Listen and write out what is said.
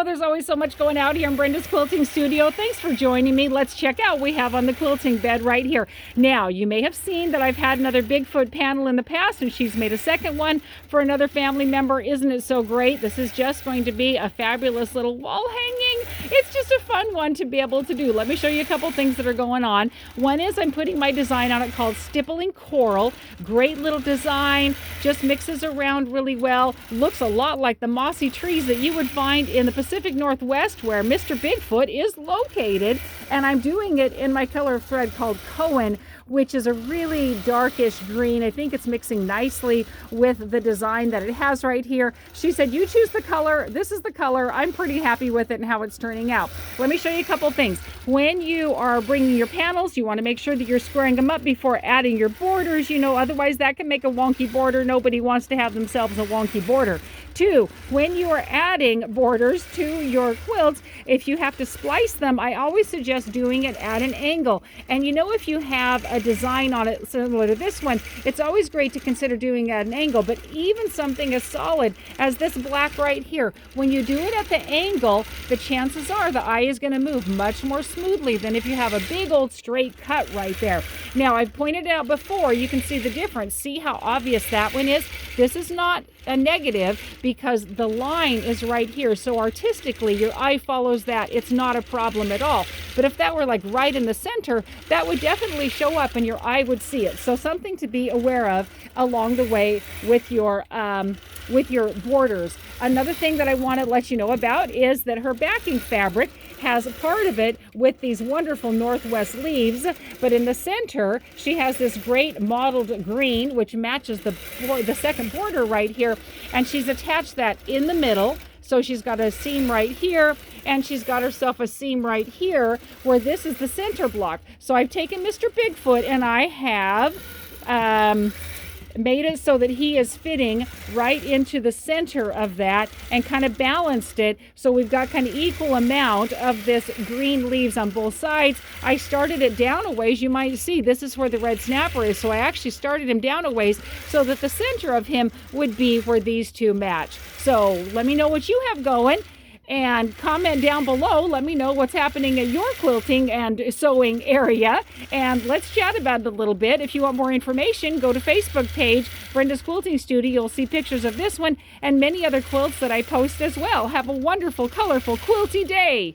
there's always so much going out here in Brenda's Quilting Studio. Thanks for joining me. Let's check out what we have on the quilting bed right here. Now, you may have seen that I've had another Bigfoot panel in the past, and she's made a second one for another family member. Isn't it so great? This is just going to be a fabulous little wall hanging. It's just a fun one to be able to do. Let me show you a couple things that are going on. One is I'm putting my design on it called Stippling Coral. Great little design, just mixes around really well. Looks a lot like the mossy trees that you would find in the Pacific Northwest where Mr. Bigfoot is located. And I'm doing it in my color of thread called Koen, which is a really darkish green. I think it's mixing nicely with the design that it has right here. She said, you choose the color. This is the color. I'm pretty happy with it and how it's turning out. Let me show you a couple things. When you are bringing your panels, you want to make sure that you're squaring them up before adding your borders. You know, otherwise that can make a wonky border. Nobody wants to have themselves a wonky border. Two, when you are adding borders to your quilts, if you have to splice them, I always suggest doing it at an angle. And you know, if you have a design on it similar to this one, it's always great to consider doing it at an angle. But even something as solid as this black right here, when you do it at the angle, the chances are the eye is going to move much more smoothly than if you have a big old straight cut right there. Now, I've pointed out before, you can see the difference. See how obvious that one is? This is not a negative because the line is right here. So artistically, your eye follows that. It's not a problem at all. But if that were like right in the center, that would definitely show up and your eye would see it. So something to be aware of along the way with your borders. Another thing that I want to let you know about is that her backing fabric has a part of it with these wonderful Northwest leaves, but in the center she has this great mottled green which matches the second border right here, and she's attached that in the middle. So she's got a seam right here, and she's got herself a seam right here where this is the center block. So I've taken Mr. Bigfoot and I have made it so that he is fitting right into the center of that and kind of balanced it so we've got kind of equal amount of this green leaves on both sides. I started it down a ways. You might see this is where the red snapper is, so I actually started him down a ways so that the center of him would be where these two match. So let me know what you have going and comment down below. Let me know what's happening at your quilting and sewing area, and let's chat about it a little bit. If you want more information, go to Facebook page Brenda's Quilting Studio. You'll see pictures of this one and many other quilts that I post as well. Have a wonderful, colorful, quilty day.